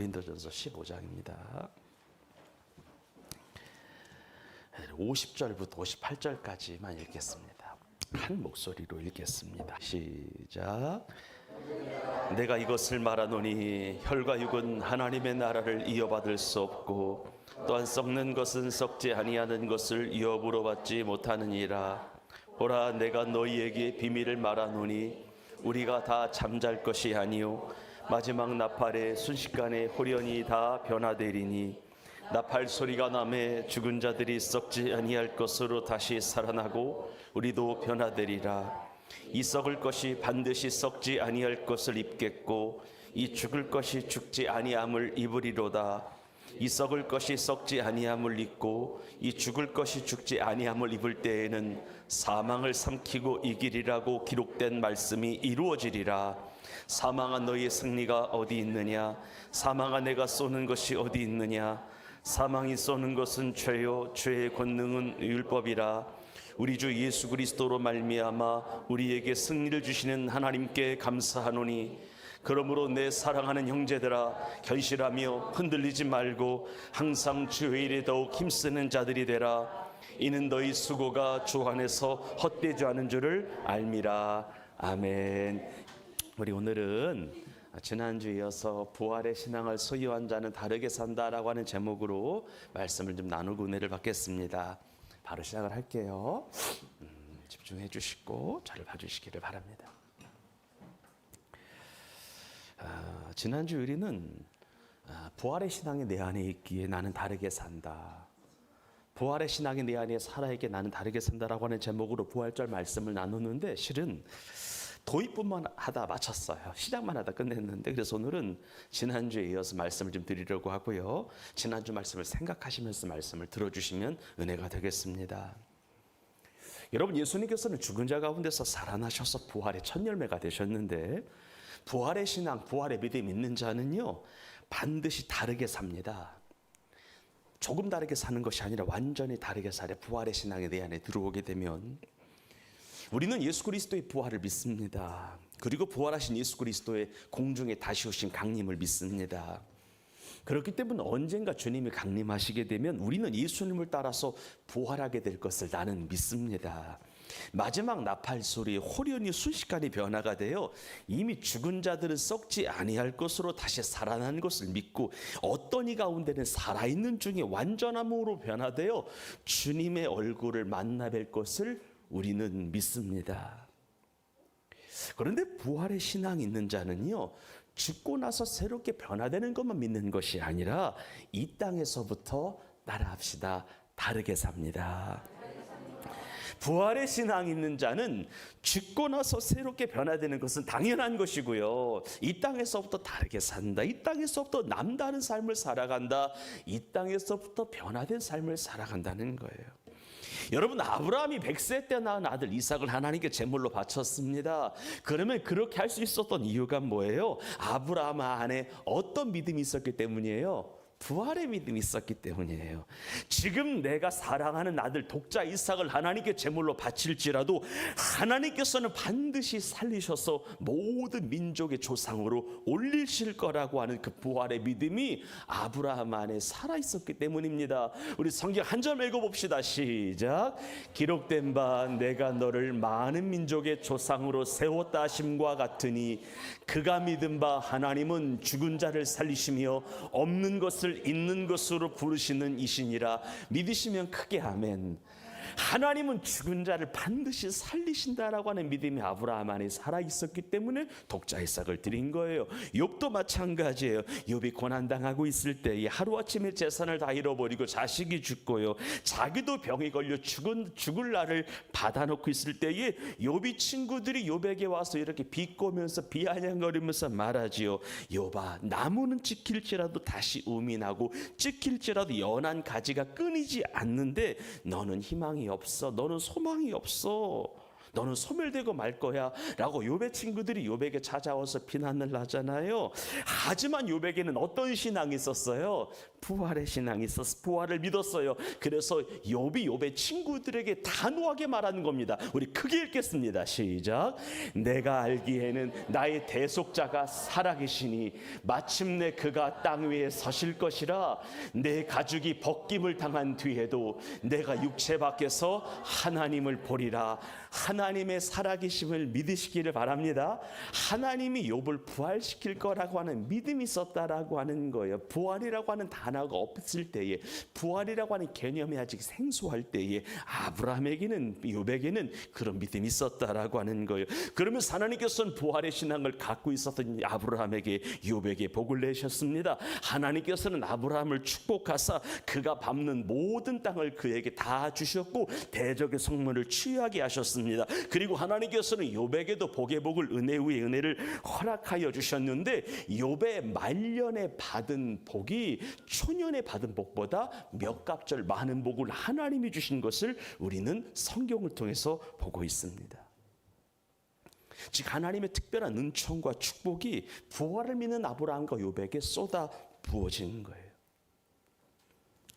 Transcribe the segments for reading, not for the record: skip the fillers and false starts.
고린도전서 15장입니다. 50절부터 58절까지만 읽겠습니다. 한 목소리로 읽겠습니다. 시작. 내가 이것을 말하노니 혈과 육은 하나님의 나라를 이어받을 수 없고 또한 썩는 것은 썩지 아니하는 것을 이업으로 받지 못하느니라. 보라, 내가 너희에게 비밀을 말하노니 우리가 다 잠잘 것이 아니요 마지막 나팔에 순식간에 호련히 다 변화되리니 나팔 소리가 나매 죽은 자들이 썩지 아니할 것으로 다시 살아나고 우리도 변화되리라. 이 썩을 것이 반드시 썩지 아니할 것을 입겠고 이 죽을 것이 죽지 아니함을 입으리로다. 이 썩을 것이 썩지 아니함을 입고 이 죽을 것이 죽지 아니함을 입을 때에는 사망을 삼키고 이기리라고 기록된 말씀이 이루어지리라. 사망아, 너희의 승리가 어디 있느냐? 사망아, 내가 쏘는 것이 어디 있느냐? 사망이 쏘는 것은 죄요 죄의 권능은 율법이라. 우리 주 예수 그리스도로 말미암아 우리에게 승리를 주시는 하나님께 감사하노니 그러므로 내 사랑하는 형제들아, 견실하며 흔들리지 말고 항상 주의 일에 더욱 힘쓰는 자들이 되라. 이는 너희 수고가 주 안에서 헛되지 않은 줄을 알미라. 아멘. 우리 오늘은 지난주에 이어서 부활의 신앙을 소유한 자는 다르게 산다라고 하는 제목으로 말씀을 좀 나누고 은혜를 받겠습니다. 바로 시작을 할게요. 집중해 주시고 저를 봐주시기를 바랍니다. 지난주 우리는 부활의 신앙이 내 안에 있기에 나는 다르게 산다. 부활의 신앙이 내 안에 살아있기에 나는 다르게 산다라고 하는 제목으로 부활절 말씀을 나누는데 실은 도입부만 하다 마쳤어요. 시작만 하다 끝냈는데, 그래서 오늘은 지난주에 이어서 말씀을 좀 드리려고 하고요. 지난주 말씀을 생각하시면서 말씀을 들어주시면 은혜가 되겠습니다. 여러분, 예수님께서는 죽은 자 가운데서 살아나셔서 부활의 첫 열매가 되셨는데, 부활의 신앙, 부활의 믿음 있는 자는요 반드시 다르게 삽니다. 조금 다르게 사는 것이 아니라 완전히 다르게 살아요. 부활의 신앙이 내 안에 들어오게 되면 우리는 예수 그리스도의 부활을 믿습니다. 그리고 부활하신 예수 그리스도의 공중에 다시 오신 강림을 믿습니다. 그렇기 때문에 언젠가 주님이 강림하시게 되면 우리는 예수님을 따라서 부활하게 될 것을 나는 믿습니다. 마지막 나팔 소리에 호련히 순식간에 변화가 되어 이미 죽은 자들은 썩지 아니할 것으로 다시 살아난 것을 믿고 어떤 이 가운데는 살아있는 중에 완전함으로 변화되어 주님의 얼굴을 만나 뵐 것을 우리는 믿습니다. 그런데 부활의 신앙이 있는 자는요 죽고 나서 새롭게 변화되는 것만 믿는 것이 아니라 이 땅에서부터 따라합시다. 다르게 삽니다. 부활의 신앙이 있는 자는 죽고 나서 새롭게 변화되는 것은 당연한 것이고요. 이 땅에서부터 다르게 산다. 이 땅에서부터 남다른 삶을 살아간다. 이 땅에서부터 변화된 삶을 살아간다는 거예요. 여러분, 아브라함이 100세 때 낳은 아들 이삭을 하나님께 제물로 바쳤습니다. 그러면 그렇게 할 수 있었던 이유가 뭐예요? 아브라함 안에 어떤 믿음이 있었기 때문이에요? 부활의 믿음이 있었기 때문이에요. 지금 내가 사랑하는 아들 독자 이삭을 하나님께 제물로 바칠지라도 하나님께서는 반드시 살리셔서 모든 민족의 조상으로 올리실 거라고 하는 그 부활의 믿음이 아브라함 안에 살아있었기 때문입니다. 우리 성경 한 절 읽어봅시다. 시작. 기록된 바 내가 너를 많은 민족의 조상으로 세웠다 하심과 같으니 그가 믿은 바 하나님은 죽은 자를 살리시며 없는 것을 있는 것으로 부르시는 이시니라. 믿으시면 크게 아멘. 하나님은 죽은 자를 반드시 살리신다라고 하는 믿음이 아브라함 안에 살아있었기 때문에 독자 이삭을 드린 거예요. 욥도 마찬가지예요. 욥이 고난당하고 있을 때 하루아침에 재산을 다 잃어버리고 자식이 죽고요, 자기도 병이 걸려 죽을 날을 받아놓고 있을 때에 욥이 친구들이 욥에게 와서 이렇게 비꼬면서 비아냥거리면서 말하지요. 욥아, 나무는 찍힐지라도 다시 음이 나고 찍힐지라도 연한 가지가 끊이지 않는데 너는 희망이 없어. 너는 소망이 없어. 너는 소멸되고 말 거야 라고 욥의 친구들이 욥에게 찾아와서 비난을 하잖아요. 하지만 욥에게는 어떤 신앙이 있었어요? 부활의 신앙이 있었어. 부활을 믿었어요. 그래서 욥이 욥의 친구들에게 단호하게 말하는 겁니다. 우리 크게 읽겠습니다. 시작. 내가 알기에는 나의 대속자가 살아계시니 마침내 그가 땅 위에 서실 것이라. 내 가죽이 벗김을 당한 뒤에도 내가 육체 밖에서 하나님을 보리라. 하나님의 살아계심을 믿으시기를 바랍니다. 하나님이 욥을 부활시킬 거라고 하는 믿음이 있었다라고 하는 거예요. 부활이라고 하는 단어가 없을 때에, 부활이라고 하는 개념이 아직 생소할 때에 아브라함에게는, 욥에게는 그런 믿음이 있었다라고 하는 거예요. 그러면서 하나님께서는 부활의 신앙을 갖고 있었던 아브라함에게, 욥에게 복을 내셨습니다. 하나님께서는 아브라함을 축복하사 그가 밟는 모든 땅을 그에게 다 주셨고 대적의 성문을 취하게 하셨습니다. 그리고 하나님께서는 욥에게도 복의 복을, 은혜 위에 은혜를 허락하여 주셨는데, 욥의 말년에 받은 복이 초년에 받은 복보다 몇 갑절 많은 복을 하나님이 주신 것을 우리는 성경을 통해서 보고 있습니다. 즉 하나님의 특별한 은총과 축복이 부활을 믿는 아브라함과 욥에게 쏟아 부어지는 거예요.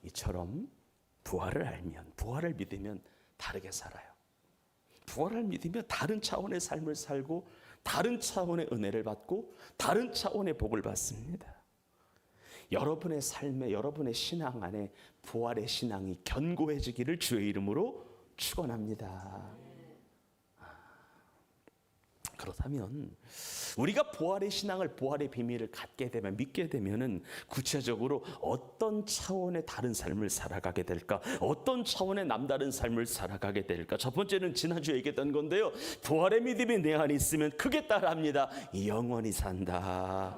이처럼 부활을 알면, 부활을 믿으면 다르게 살아요. 부활을 믿으면 다른 차원의 삶을 살고 다른 차원의 은혜를 받고 다른 차원의 복을 받습니다. 여러분의 삶에, 여러분의 신앙 안에 부활의 신앙이 견고해지기를 주의 이름으로 축원합니다. 그렇다면 우리가 부활의 신앙을, 부활의 비밀을 갖게 되면, 믿게 되면은 구체적으로 어떤 차원의 다른 삶을 살아가게 될까? 어떤 차원의 남다른 삶을 살아가게 될까? 첫 번째는 지난주에 얘기했던 건데요. 부활의 믿음이 내 안에 있으면 크게 따라합니다. 영원히 산다.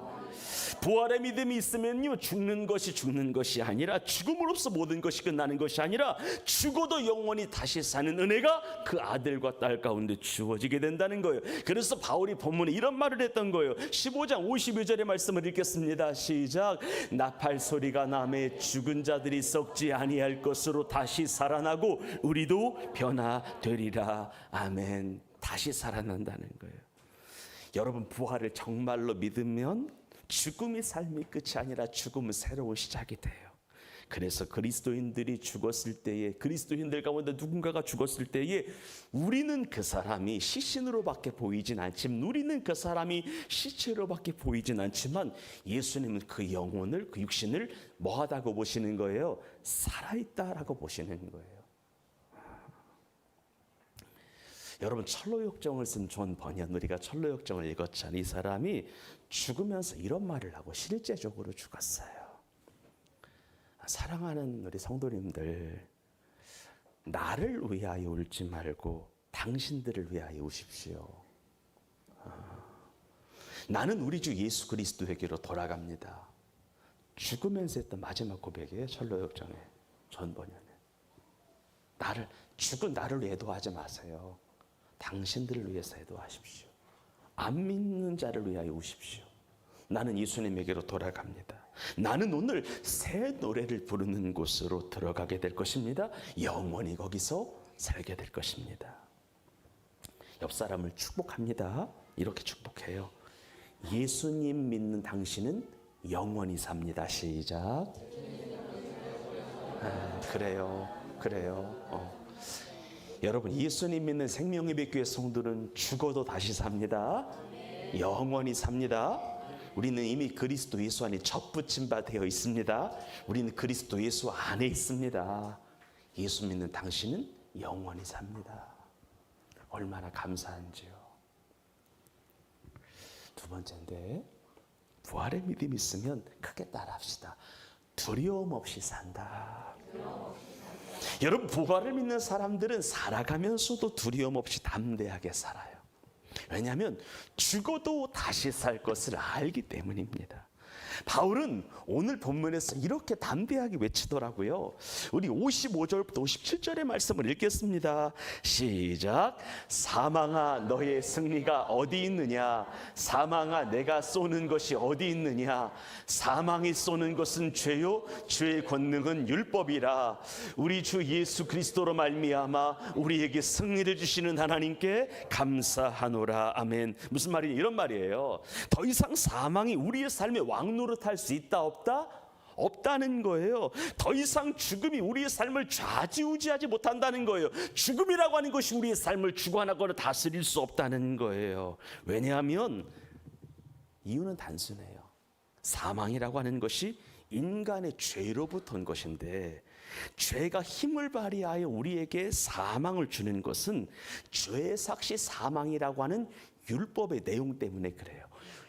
부활의 믿음이 있으면요, 죽는 것이 아니라, 죽음으로써 모든 것이 끝나는 것이 아니라 죽어도 영원히 다시 사는 은혜가 그 아들과 딸 가운데 주어지게 된다는 거예요. 그래서 바울이 본문에 이런 말을 했던 거예요. 15장 52절의 말씀을 읽겠습니다. 시작. 나팔 소리가 나매 죽은 자들이 썩지 아니할 것으로 다시 살아나고 우리도 변화되리라. 아멘. 다시 살아난다는 거예요. 여러분, 부활을 정말로 믿으면 죽음이 삶의 끝이 아니라 죽음은 새로운 시작이 돼요. 그래서 그리스도인들이 죽었을 때에, 그리스도인들 가운데 누군가가 죽었을 때에 우리는 그 사람이 시신으로밖에 보이진 않지만, 우리는 그 사람이 시체로밖에 보이진 않지만 예수님은 그 영혼을, 그 육신을 뭐하다고 보시는 거예요? 살아있다라고 보시는 거예요. 여러분, 철로역정을 쓴 존 버년, 우리가 철로역정을 읽었잖아요. 이 사람이 죽으면서 이런 말을 하고 실제적으로 죽었어요. 사랑하는 우리 성도님들, 나를 위하여 울지 말고 당신들을 위하여 우십시오. 나는 우리 주 예수 그리스도에게로 돌아갑니다. 죽으면서 했던 마지막 고백이에요. 철로역정의 존 버년의. 죽은 나를 위해 도하지 마세요. 당신들을 위해서 해도하십시오. 안 믿는 자를 위하여 우십시오. 나는 예수님에게로 돌아갑니다. 나는 오늘 새 노래를 부르는 곳으로 들어가게 될 것입니다. 영원히 거기서 살게 될 것입니다. 옆 사람을 축복합니다. 이렇게 축복해요. 예수님 믿는 당신은 영원히 삽니다. 시작. 그래요. 여러분, 예수님 믿는 생명예배교회 성도는 죽어도 다시 삽니다. 영원히 삽니다. 우리는 이미 그리스도 예수 안에 접붙임 바 되어 있습니다. 우리는 그리스도 예수 안에 있습니다. 예수 믿는 당신은 영원히 삽니다. 얼마나 감사한지요. 두 번째인데, 부활의 믿음이 있으면 크게 따라합시다. 두려움 없이 산다. 여러분, 부활을 믿는 사람들은 살아가면서도 두려움 없이 담대하게 살아요. 왜냐하면 죽어도 다시 살 것을 알기 때문입니다. 바울은 오늘 본문에서 이렇게 담대하게 외치더라고요. 우리 55절부터 57절의 말씀을 읽겠습니다. 시작. 사망아 너의 승리가 어디 있느냐? 사망아 내가 쏘는 것이 어디 있느냐? 사망이 쏘는 것은 죄요 죄의 권능은 율법이라. 우리 주 예수 그리스도로 말미암아 우리에게 승리를 주시는 하나님께 감사하노라. 아멘. 무슨 말이냐? 이런 말이에요. 더 이상 사망이 우리의 삶에 왕노릇할 수 있다 없다? 없다는 거예요. 더 이상 죽음이 우리의 삶을 좌지우지하지 못한다는 거예요. 죽음이라고 하는 것이 우리의 삶을 주관하거나 다스릴 수 없다는 거예요. 왜냐하면 이유는 단순해요. 사망이라고 하는 것이 인간의 죄로부터 온 것인데, 죄가 힘을 발휘하여 우리에게 사망을 주는 것은 죄의 삭시 사망이라고 하는 율법의 내용 때문에 그래요.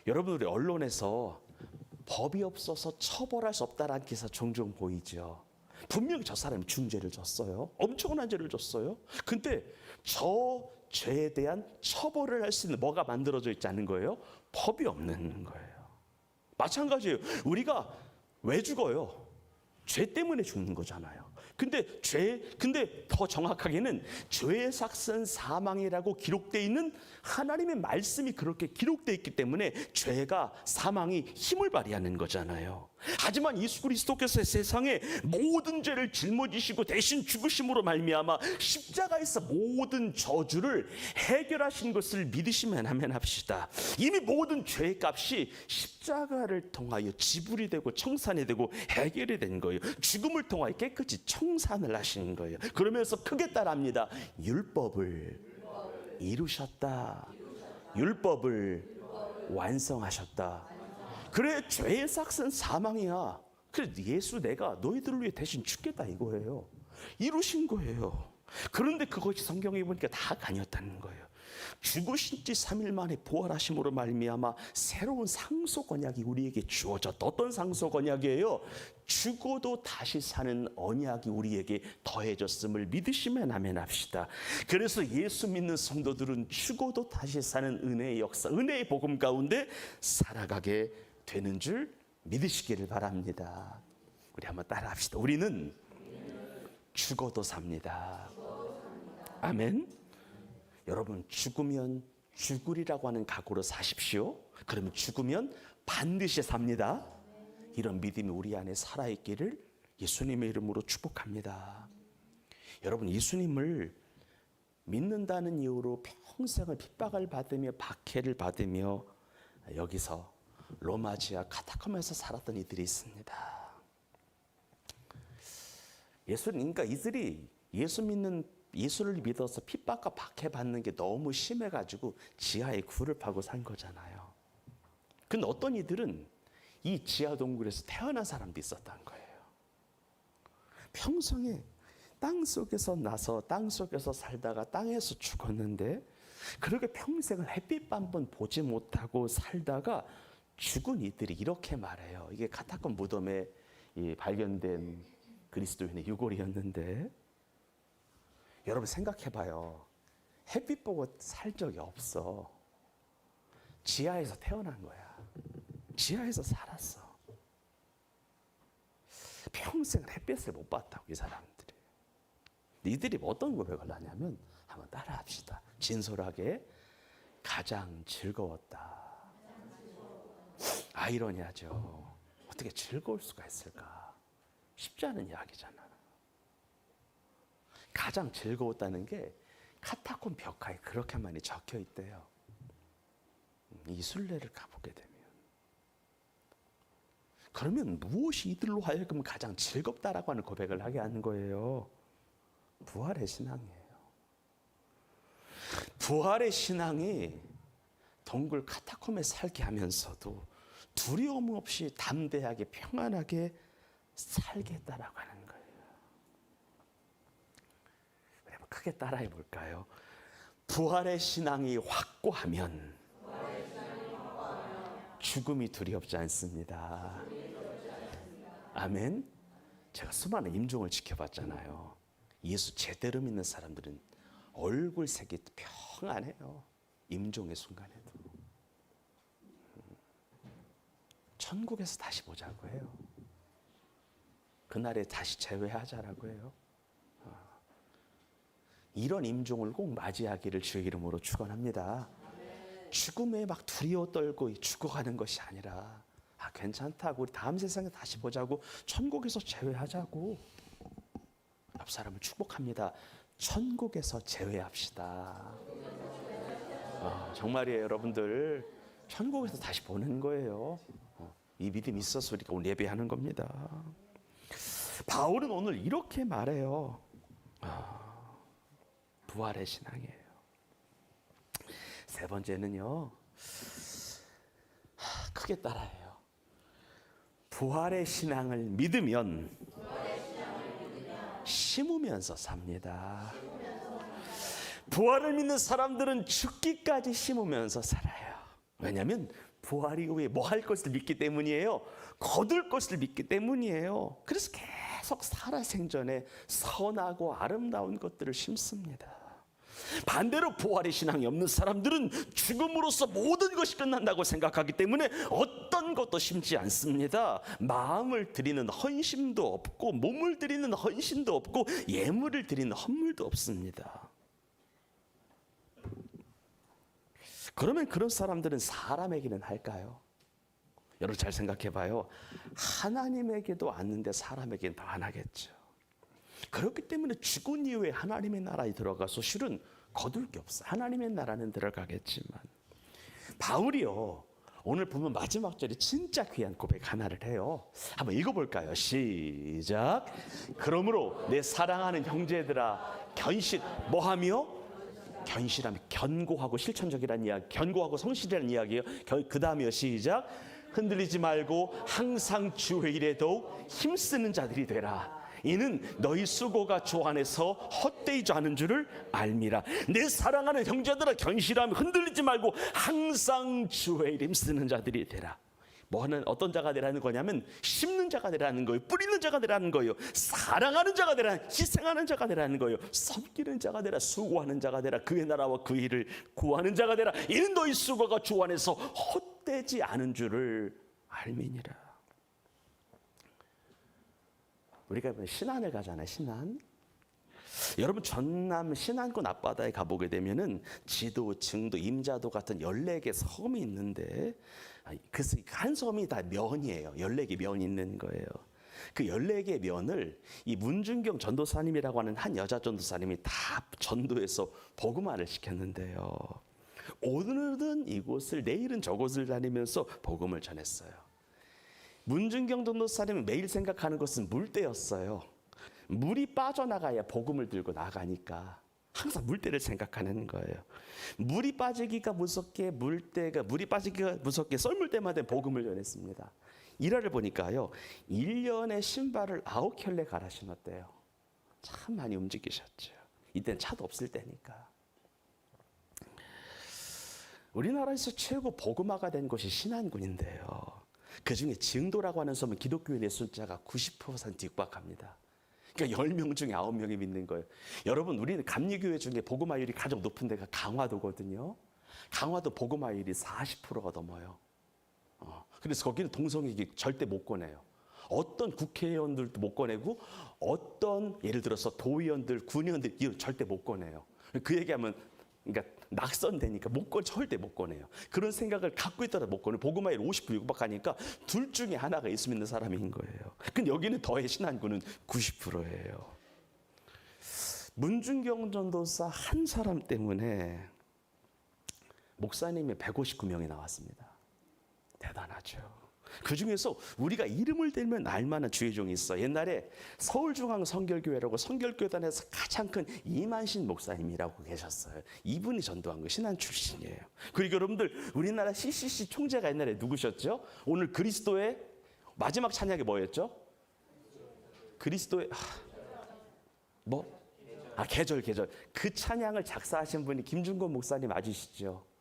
여러분, 우리 언론에서 법이 없어서 처벌할 수 없다라는 기사 종종 보이죠. 분명히 저 사람이 중죄를 졌어요. 엄청난 죄를 졌어요. 근데 저 죄에 대한 처벌을 할 수 있는 뭐가 만들어져 있지 않은 거예요? 법이 없는 거예요. 마찬가지예요. 우리가 왜 죽어요? 죄 때문에 죽는 거잖아요. 근데 더 정확하게는 죄의 삭은 사망이라고 기록되어 있는 하나님의 말씀이 그렇게 기록되어 있기 때문에 죄가 사망이 힘을 발휘하는 거잖아요. 하지만 예수 그리스도께서 세상에 모든 죄를 짊어지시고 대신 죽으심으로 말미암아 십자가에서 모든 저주를 해결하신 것을 믿으시면 아멘 합시다. 이미 모든 죄의 값이 십자가를 통하여 지불이 되고 청산이 되고 해결이 된 거예요. 죽음을 통하여 깨끗이 청산을 하신 거예요. 그러면서 크게 따라합니다. 율법을 이루셨다. 율법을 완성하셨다. 그래, 죄의 삭은 사망이야. 그래, 예수 내가 너희들을 위해 대신 죽겠다 이거예요. 이루신 거예요. 그런데 그것이 성경에 보니까 다가 아니었다는 거예요. 죽으신 지 3일 만에 부활하심으로 말미암아 새로운 상속 언약이 우리에게 주어졌다. 어떤 상속 언약이에요? 죽어도 다시 사는 언약이 우리에게 더해졌음을 믿으시면 아멘 합시다. 그래서 예수 믿는 성도들은 죽어도 다시 사는 은혜의 역사, 은혜의 복음 가운데 살아가게 되는 줄 믿으시기를 바랍니다. 우리 한번 따라 합시다. 우리는 죽어도 삽니다. 아멘. 여러분, 죽으면 죽으리라고 하는 각오로 사십시오. 그러면 죽으면 반드시 삽니다. 이런 믿음이 우리 안에 살아있기를 예수님의 이름으로 축복합니다. 여러분, 예수님을 믿는다는 이유로 평생을 핍박을 받으며 박해를 받으며 여기서 로마 지하 카타콤에서 살았던 이들이 있습니다. 그러니까 이들이 예수를 믿어서 핍박과 박해받는 게 너무 심해가지고 지하에 굴을 파고 산 거잖아요. 근데 어떤 이들은 이 지하 동굴에서 태어난 사람도 있었던 거예요. 평생에 땅 속에서 나서 땅 속에서 살다가 땅에서 죽었는데, 그렇게 평생을 햇빛 한 번 보지 못하고 살다가 죽은 이들이 이렇게 말해요. 이게 카타콤 무덤에 발견된 그리스도인의 유골이었는데, 여러분 생각해봐요. 햇빛 보고 살 적이 없어. 지하에서 태어난 거야. 지하에서 살았어. 평생 햇빛을 못 봤다고 이 사람들이. 이들이 어떤 고백을 하냐면, 한번 따라 합시다. 진솔하게 가장 즐거웠다. 아이러니하죠. 어떻게 즐거울 수가 있을까? 쉽지 않은 이야기잖아. 가장 즐거웠다는 게 카타콤 벽화에 그렇게 많이 적혀 있대요. 이 순례를 가보게 되면. 그러면 무엇이 이들로 하여금 가장 즐겁다라고 하는 고백을 하게 하는 거예요? 부활의 신앙이에요. 부활의 신앙이 동굴 카타콤에 살게 하면서도 두려움 없이 담대하게 평안하게 살게 했다라고 하는 거예요. 여러분 크게 따라해 볼까요? 부활의 신앙이 확고하면 죽음이 두렵지 않습니다. 아멘. 제가 수많은 임종을 지켜봤잖아요. 예수 제대로 믿는 사람들은 얼굴 색이 평안해요. 임종의 순간에도. 천국에서 다시 보자고 해요. 그날에 다시 재회하자라고 해요. 이런 임종을 꼭 맞이하기를 주의 이름으로 축원합니다. 죽음에 막 두려워 떨고 죽어가는 것이 아니라 괜찮다고 우리 다음 세상에 다시 보자고 천국에서 재회하자고. 옆 사람을 축복합니다. 천국에서 재회합시다. 정말이에요, 여러분들. 천국에서 다시 보는 거예요. 이 믿음이 있어서 우리가 오늘 예배하는 겁니다. 바울은 오늘 이렇게 말해요. 부활의 신앙이에요. 세 번째는요, 크게 따라해요. 부활의 신앙을 믿으면 심으면서 삽니다. 부활을 믿는 사람들은 죽기까지 심으면서 살아요. 왜냐하면 부활 이후에 뭐 할 것을 믿기 때문이에요. 거둘 것을 믿기 때문이에요. 그래서 계속 살아생전에 선하고 아름다운 것들을 심습니다. 반대로 부활의 신앙이 없는 사람들은 죽음으로써 모든 것이 끝난다고 생각하기 때문에 어떤 것도 심지 않습니다. 마음을 드리는 헌심도 없고 몸을 드리는 헌신도 없고 예물을 드리는 헌물도 없습니다. 그러면 그런 사람들은 사람에게는 할까요? 여러분 잘 생각해 봐요. 하나님에게도 않는데 사람에게는 더 안 하겠죠. 그렇기 때문에 죽은 이후에 하나님의 나라에 들어가서 실은 거둘 게 없어요. 하나님의 나라는 들어가겠지만 바울이요, 오늘 보면 마지막 절에 진짜 귀한 고백 하나를 해요. 한번 읽어볼까요? 시작. 그러므로 내 사랑하는 형제들아 뭐하며? 견실하며, 견고하고 실천적이라는 이야기, 견고하고 성실이라는 이야기예요. 그 다음이요, 시작. 흔들리지 말고 항상 주 회일에 더욱 힘쓰는 자들이 되라. 이는 너희 수고가 주 안에서 헛되이지 않은 줄을 알미라. 내 사랑하는 형제들아, 견실하며 흔들리지 말고 항상 주 회일에 힘쓰는 자들이 되라. 어떤 자가 되라는 거냐면 심는 자가 되라는 거예요. 뿌리는 자가 되라는 거예요. 사랑하는 자가 되라, 희생하는 자가 되라는 거예요. 섬기는 자가 되라, 수고하는 자가 되라, 그의 나라와 그 일을 구하는 자가 되라. 이는 너희 수고가 주 안에서 헛되지 않은 줄을 알미니라. 우리가 신안을 가잖아요. 신안. 여러분 전남 신안군 앞바다에 가보게 되면은 지도, 증도, 임자도 같은 14개 섬이 있는데 그 한 섬이 다 면이에요. 14개 면이 있는 거예요. 그 14개의 면을 이 문준경 전도사님이라고 하는 한 여자 전도사님이 다 전도해서 복음화를 시켰는데요. 오늘은 이곳을, 내일은 저곳을 다니면서 복음을 전했어요. 문준경 전도사님은 매일 생각하는 것은 물때였어요. 물이 빠져나가야 복음을 들고 나가니까 항상 물때를 생각하는 거예요. 물이 빠지기가 무섭게 썰물 때마다 복음을 전했습니다. 일화를 보니까요, 1년에 신발을 9켤레 갈아 신었대요. 참 많이 움직이셨죠. 이때는 차도 없을 때니까. 우리나라에서 최고 복음화가 된 곳이 신안군인데요. 그중에 증도라고 하는 섬은 기독교인의 숫자가 90% 육박합니다. 그러니까 10명 중에 9명이 믿는 거예요. 여러분, 우리는 감리교회 중에 복음화율이 가장 높은 데가 강화도거든요. 강화도 복음화율이 40%가 넘어요. 그래서 거기는 동성애기 절대 못 꺼내요. 어떤 국회의원들도 못 꺼내고 어떤 예를 들어서 도의원들, 군의원들 이런 절대 못 꺼내요. 그 얘기하면 그러니까 낙선되니까 절대 못 꺼내요. 그런 생각을 갖고 있더라도 못 꺼내요. 복음화율 50% 육박하니까 둘 중에 하나가 예수 믿는 사람인 거예요. 근데 여기는 더해 신안군은 90%예요. 문준경 전도사 한 사람 때문에 목사님이 159명이 나왔습니다. 대단하죠. 그 중에서 우리가 이름을 대면 알만한 주의 종이 있어. 옛날에 서울중앙성결교회라고 성결교단에서 가장 큰 이만신 목사님이라고 계셨어요. 이분이 전도한 거 신안 출신이에요. 그리고 여러분들, 우리나라 CCC 총재가 옛날에 누구셨죠? 오늘 그리스도의 마지막 찬양이 뭐였죠? 그리스도의 계절. 그 찬양을 작사하신 분이 김준권 목사님 맞으시죠?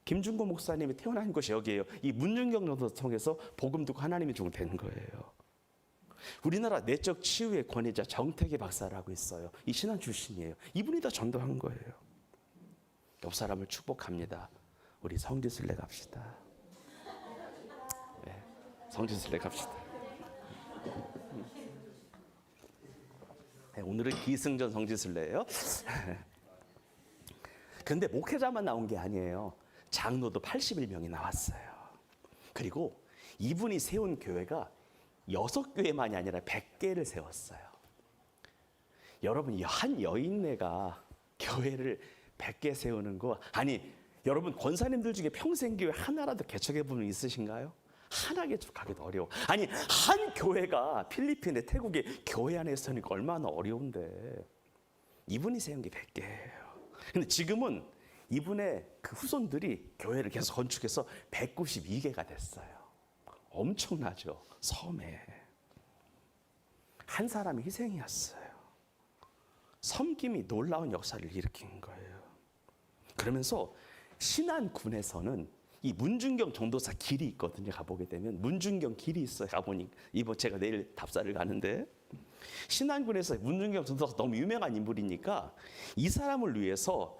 김준권 목사님이 태어난 곳이 여기예요. 이 문준경 전도사 통해서 복음 듣고 하나님이 주고 된 거예요. 우리나라 내적 치유의 권위자 정태기 박사라고 있어요. 이 신안 출신이에요. 이분이 다 전도한 거예요. 옆 사람을 축복합니다. 우리 성지순례 갑시다. 네. 성지순례 갑시다. 네, 오늘은 기승전 성지순례예요. 근데 목회자만 나온 게 아니에요. 장로도 81명이 나왔어요. 그리고 이분이 세운 교회가 6교회만이 아니라 100개를 세웠어요. 여러분, 한 여인네가 교회를 100개 세우는 거, 아니 여러분 권사님들 중에 평생 교회 하나라도 개척해 본 분 있으신가요? 하나 개척하기도 어려워. 아니 한 교회가 필리핀에 태국에 교회 안에 있으니까 얼마나 어려운데 이분이 세운 게 100개예요. 근데 지금은 이분의 그 후손들이 교회를 계속 건축해서 192개가 됐어요. 엄청나죠. 섬에 한 사람의 희생이었어요. 섬김이 놀라운 역사를 일으킨 거예요. 그러면서 신안군에서는 이 문중경 전도사 길이 있거든요. 가보게 되면 문중경 길이 있어요. 가보니 이번 제가 내일 답사를 가는데 신안군에서 문중경 전도사 너무 유명한 인물이니까 이 사람을 위해서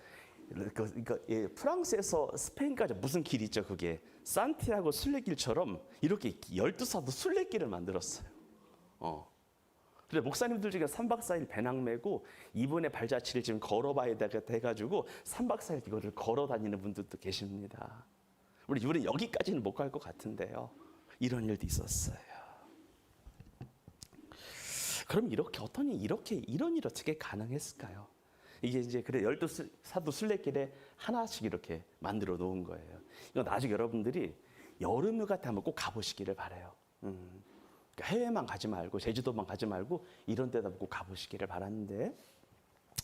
프랑스에서 스페인까지 무슨 길 있죠? 그게 산티아고 순례길처럼 이렇게 12사도 순례길을 만들었어요. 근데 목사님들 중에 3박 4일 배낭 메고 이분의 발자취를 지금 걸어봐야 돼가지고 3박 4일 이거를 걸어 다니는 분들도 계십니다. 우리는 여기까지는 못 갈 것 같은데요. 이런 일도 있었어요. 그럼 이런 일이 어떻게 가능했을까요? 이게 이제 그래 12사도 순례길에 하나씩 이렇게 만들어 놓은 거예요. 이거 나중에 여러분들이 여름휴가 때 한번 꼭 가보시기를 바라요. 그러니까 해외만 가지 말고 제주도만 가지 말고 이런 데다 꼭 가보시기를 바라는데,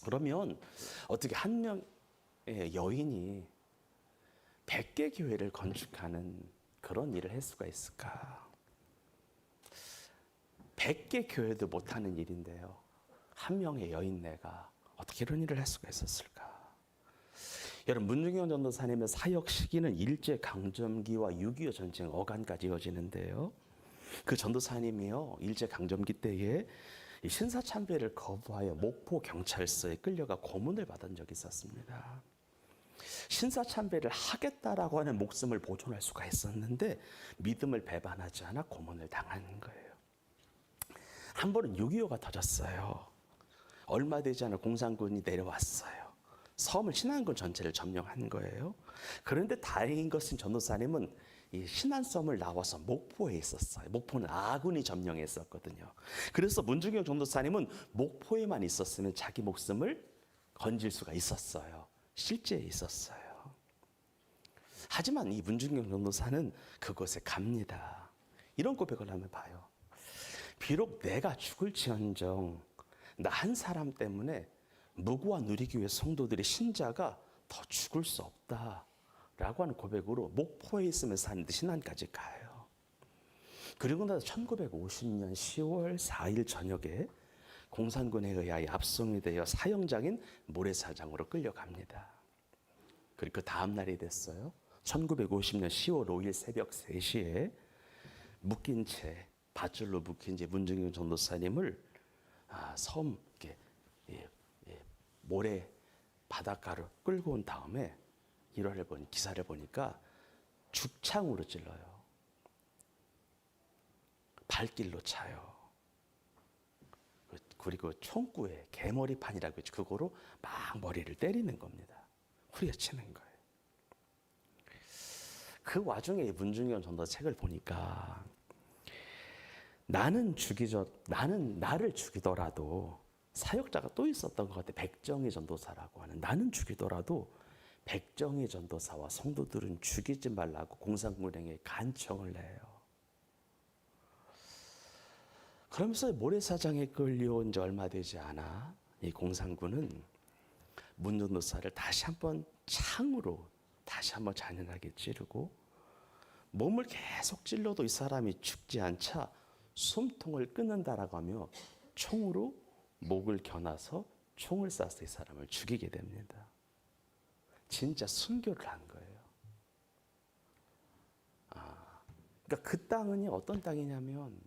그러면 어떻게 한 명의 여인이 100개 교회를 건축하는 그런 일을 할 수가 있을까? 100개 교회도 못하는 일인데요. 한 명의 여인네가 어떻게 이런 일을 할 수가 있었을까? 여러분, 문중경 전도사님의 사역 시기는 일제강점기와 6.25 전쟁 어간까지 이어지는데요. 그 전도사님이요, 일제강점기 때에 신사참배를 거부하여 목포 경찰서에 끌려가 고문을 받은 적이 있었습니다. 신사참배를 하겠다라고 하는 목숨을 보존할 수가 있었는데 믿음을 배반하지 않아 고문을 당한 거예요. 한 번은 6.25가 터졌어요. 얼마 되지 않아 공산군이 내려왔어요. 섬을 신안군 전체를 점령한 거예요. 그런데 다행인 것은 전도사님은 이 신안섬을 나와서 목포에 있었어요. 목포는 아군이 점령했었거든요. 그래서 문중경 전도사님은 목포에만 있었으면 자기 목숨을 건질 수가 있었어요. 실제 있었어요. 하지만 이 문중경 전도사는 그곳에 갑니다. 이런 고백을 하면 봐요. 비록 내가 죽을지언정 나 한 사람 때문에 무구와 누리교회 성도들의 신자가 더 죽을 수 없다라고 하는 고백으로 목포에 있으면서 사는데 신안까지 가요. 그리고 나서 1950년 10월 4일 저녁에 공산군에 의하여 압송이 되어 사형장인 모래사장으로 끌려갑니다. 그리고 그 다음 날이 됐어요. 1950년 10월 5일 새벽 3시에 묶인 채 밧줄로 묶인 채 문중경 전도사님을 섬 모래 바닷가로 끌고 온 다음에 기사를 보니까 죽창으로 찔러요. 발길로 차요. 그리고 총구에 개머리판이라고 했죠. 그거로 막 머리를 때리는 겁니다. 후려치는 거예요. 그 와중에 문중경 전도사 책을 보니까 나를 죽이더라도 사역자가 또 있었던 것 같아요. 백정희 전도사라고 하는. 나는 죽이더라도 백정희 전도사와 성도들은 죽이지 말라고 공산군에게 간청을 해요. 그러면서 모래사장에 끌려온 지 얼마 되지 않아 이 공산군은 문 전도사를 다시 한번 창으로 다시 한번 잔인하게 찌르고 몸을 계속 찔러도 이 사람이 죽지 않자 숨통을 끊는다라고 하며 총으로 목을 겨눠서 총을 쏴서 이 사람을 죽이게 됩니다. 진짜 순교를 한 거예요. 그러니까 그 땅은 어떤 땅이냐면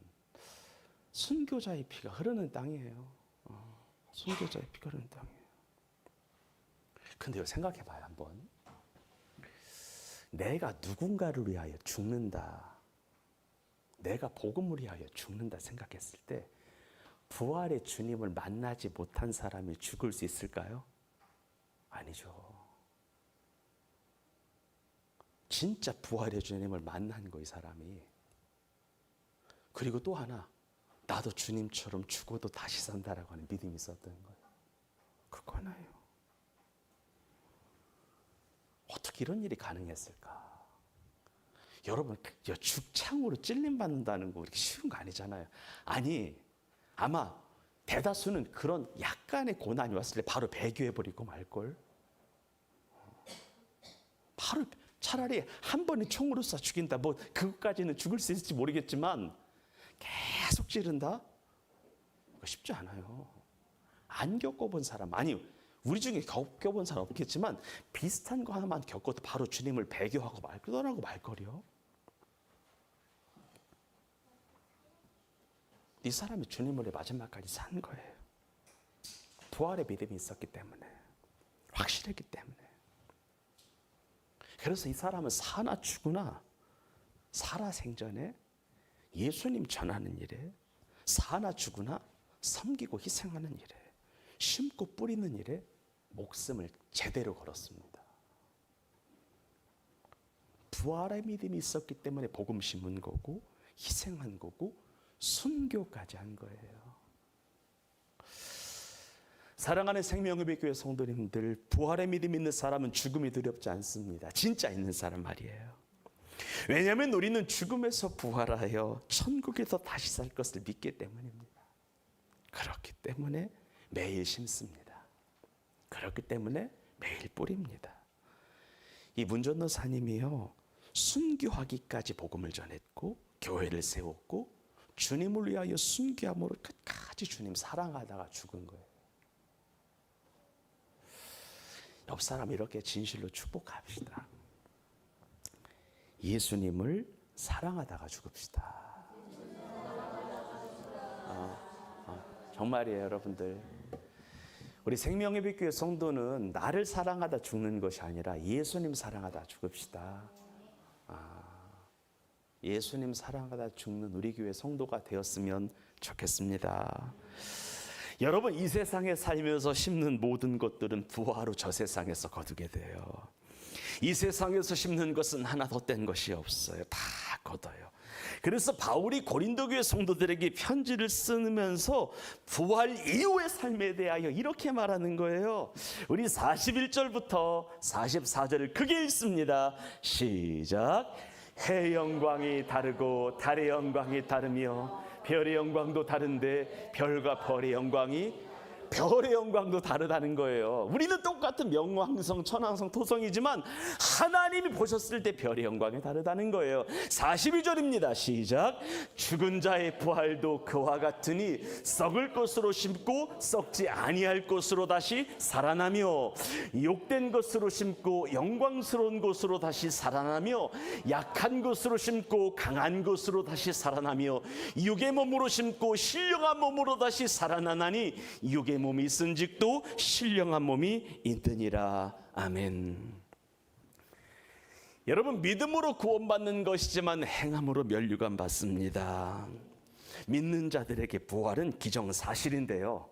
순교자의 피가 흐르는 땅이에요. 순교자의 피가 흐르는 땅이에요. 근데 생각해봐요 한번. 내가 누군가를 위하여 죽는다. 내가 복음을 위하여 죽는다 생각했을 때 부활의 주님을 만나지 못한 사람이 죽을 수 있을까요? 아니죠. 진짜 부활의 주님을 만난 거 이 사람이. 그리고 또 하나, 나도 주님처럼 죽어도 다시 산다라고 하는 믿음이 있었던 거예요. 그거 하나예요. 어떻게 이런 일이 가능했을까? 여러분, 죽창으로 찔림받는다는 거 그렇게 쉬운 거 아니잖아요. 아니, 아마 대다수는 그런 약간의 고난이 왔을 때 바로 배교해버리고 말걸. 바로 차라리 한 번에 총으로 쏴 죽인다. 뭐 그것까지는 죽을 수 있을지 모르겠지만 계속 찌른다? 그거 쉽지 않아요. 안 겪어본 사람, 아니 우리 중에 겪어본 사람 없겠지만 비슷한 거 하나만 겪어도 바로 주님을 배교하고 떠나고 말거리요. 이 사람이 주님을 마지막까지 산 거예요. 부활의 믿음이 있었기 때문에, 확실했기 때문에. 그래서 이 사람은 사나 죽으나 살아생전에 예수님 전하는 일에, 사나 죽으나 섬기고 희생하는 일에, 심고 뿌리는 일에 목숨을 제대로 걸었습니다. 부활의 믿음이 있었기 때문에 복음 심은 거고, 희생한 거고, 순교까지 한 거예요. 사랑하는 생명의교회 성도님들, 부활의 믿음 있는 사람은 죽음이 두렵지 않습니다. 진짜 있는 사람 말이에요. 왜냐하면 우리는 죽음에서 부활하여 천국에서 다시 살 것을 믿기 때문입니다. 그렇기 때문에 매일 심습니다. 그렇기 때문에 매일 뿌립니다. 이 문전도사님이요, 순교하기까지 복음을 전했고 교회를 세웠고 주님을 위하여 순교함으로 끝까지 주님 사랑하다가 죽은 거예요. 옆 사람 이렇게 진실로 축복합시다. 예수님을 사랑하다가 죽읍시다. 정말이에요, 여러분들. 우리 생명의빛교회 성도는 나를 사랑하다 죽는 것이 아니라 예수님 사랑하다 죽읍시다. 예수님 사랑하다 죽는 우리 교회 성도가 되었으면 좋겠습니다. 여러분, 이 세상에 살면서 심는 모든 것들은 부활로 저 세상에서 거두게 돼요. 이 세상에서 심는 것은 하나 덧된 것이 없어요. 다 거둬요. 그래서 바울이 고린도 교회 성도들에게 편지를 쓰면서 부활 이후의 삶에 대하여 이렇게 말하는 거예요. 우리 41절부터 44절을 크게 읽습니다. 시작. 해의 영광이 다르고 달의 영광이 다르며 별의 영광도 다른데 별과 별의 영광도 다르다는 거예요. 우리는 똑같은 명왕성, 천왕성, 토성이지만 하나님이 보셨을 때 별의 영광이 다르다는 거예요. 42절입니다. 시작. 죽은 자의 부활도 그와 같으니 썩을 것으로 심고 썩지 아니할 것으로 다시 살아나며 욕된 것으로 심고 영광스러운 것으로 다시 살아나며 약한 것으로 심고 강한 것으로 다시 살아나며 육의 몸으로 심고 신령한 몸으로 다시 살아나나니 육의 몸이 있은직도 신령한 몸이 있느니라. 아멘. 여러분, 믿음으로 구원받는 것이지만 행함으로 멸류관 받습니다. 믿는 자들에게 부활은 기정사실인데요,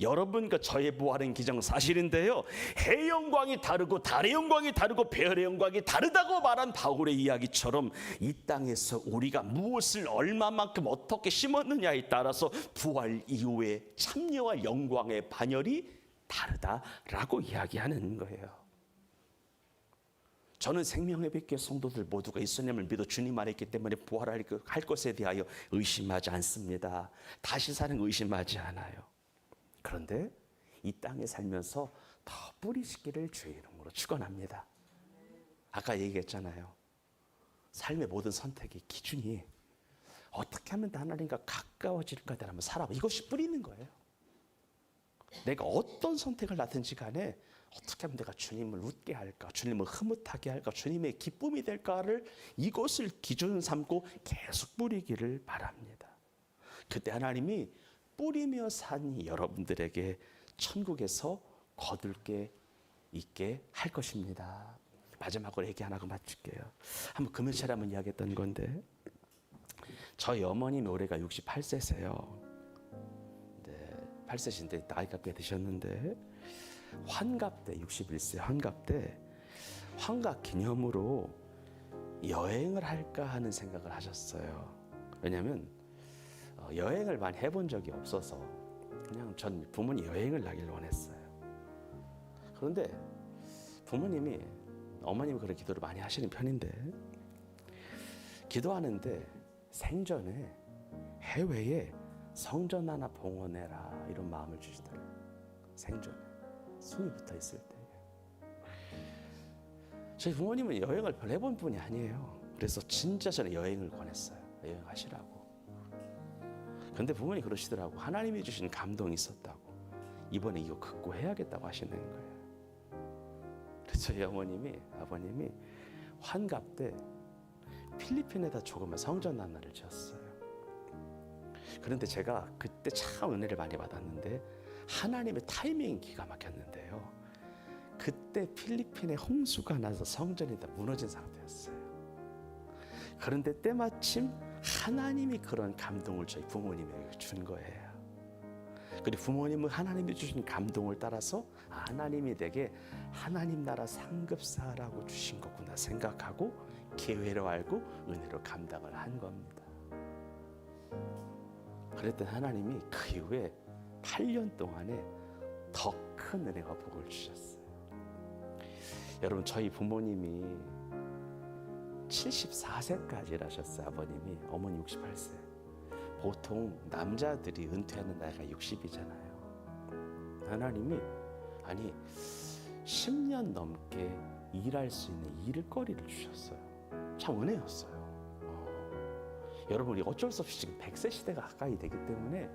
여러분과 저의 부활은 기정사실인데요, 해의 영광이 다르고 달의 영광이 다르고 별의 영광이 다르다고 말한 바울의 이야기처럼 이 땅에서 우리가 무엇을 얼마만큼 어떻게 심었느냐에 따라서 부활 이후에 참여와 영광의 반열이 다르다라고 이야기하는 거예요. 저는 생명의 뵙게 성도들 모두가 예수님을 믿어 주님 안에 있기 때문에 부활할 것에 대하여 의심하지 않습니다. 다시 사는 의심하지 않아요. 그런데 이 땅에 살면서 더 뿌리시기를 주의 이름으로 축원합니다. 아까 얘기했잖아요. 삶의 모든 선택의 기준이 어떻게 하면 하나님과 가까워질까에 한번 살아봐. 이것이 뿌리는 거예요. 내가 어떤 선택을 하든지 간에 어떻게 하면 내가 주님을 웃게 할까, 주님을 흐뭇하게 할까, 주님의 기쁨이 될까를 이것을 기준 삼고 계속 뿌리기를 바랍니다. 그때 하나님이 뿌리며 산 여러분들에게 천국에서 거둘 게 있게 할 것입니다. 마지막으로 얘기 하나 하고 마칠게요. 한번 금요일에 한번 이야기했던 건데, 저희 어머님 올해가 68세세요. 네, 8세신데 나이가 꽤 드셨는데 환갑 때 61세 환갑 때 환갑 기념으로 여행을 할까 하는 생각을 하셨어요. 왜냐하면 여행을 많이 해본 적이 없어서 그냥 전 부모님 여행을 가길 원했어요. 그런데 부모님이 어머님이 그런 기도를 많이 하시는 편인데 기도하는데 생전에 해외에 성전 하나 봉헌해라 이런 마음을 주시더라고요. 생전에 숨이 붙어 있을 때. 저희 부모님은 여행을 별 해본 분이 아니에요. 그래서 진짜 저는 여행을 권했어요. 여행하시라고. 근데 부모님이 그러시더라고. 하나님이 주신 감동이 있었다고. 이번에 이거 극구해야겠다고 하시는 거예요. 그래서 저희 아버님이 환갑 때 필리핀에다 조그만 성전 하나를 지었어요. 그런데 제가 그때 참 은혜를 많이 받았는데 하나님의 타이밍이 기가 막혔는데요. 그때 필리핀에 홍수가 나서 성전이 다 무너진 상태였어요. 그런데 때마침 하나님이 그런 감동을 저희 부모님에게 준 거예요. 그리고 부모님은 하나님이 주신 감동을 따라서 하나님이 내게 하나님 나라 상급사라고 주신 거구나 생각하고 기회로 알고 은혜로 감당을 한 겁니다. 그랬더니 하나님이 그 이후에 8년 동안에 더 큰 은혜와 복을 주셨어요. 여러분 저희 부모님이 74세까지 일하셨어요. 아버님이. 어머니 68세. 보통 남자들이 은퇴하는 나이가 60이잖아요. 하나님이 10년 넘게 일할 수 있는 일거리를 주셨어요. 참 은혜였어요. 여러분 우리 어쩔 수 없이 지금 100세 시대가 가까이 되기 때문에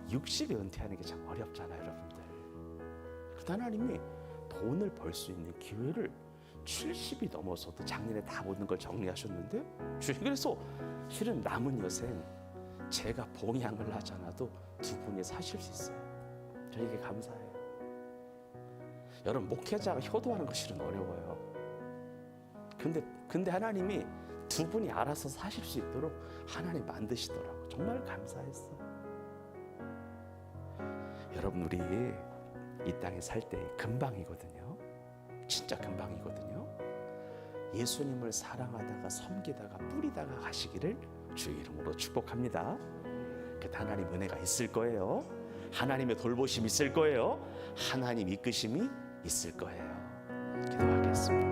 60에 은퇴하는 게 참 어렵잖아요. 여러분들. 그런데 하나님이 돈을 벌 수 있는 기회를 70이 넘어서도 작년에 다 모든 걸 정리하셨는데 그래서 실은 남은 여생 제가 봉양을 하지 않아도 두 분이 사실 수 있어요. 저에게 감사해요. 여러분 목회자가 효도하는 거 실은 어려워요. 근데 하나님이 두 분이 알아서 사실 수 있도록 하나님 만드시더라고요. 정말 감사했어요. 여러분 우리 이 땅에 살 때 금방이거든요. 진짜 금방이거든요. 예수님을 사랑하다가 섬기다가 뿌리다가 가시기를 주의 이름으로 축복합니다. 그 하나님 은혜가 있을 거예요. 하나님의 돌보심이 있을 거예요. 하나님 이끄심이 있을 거예요. 기도하겠습니다.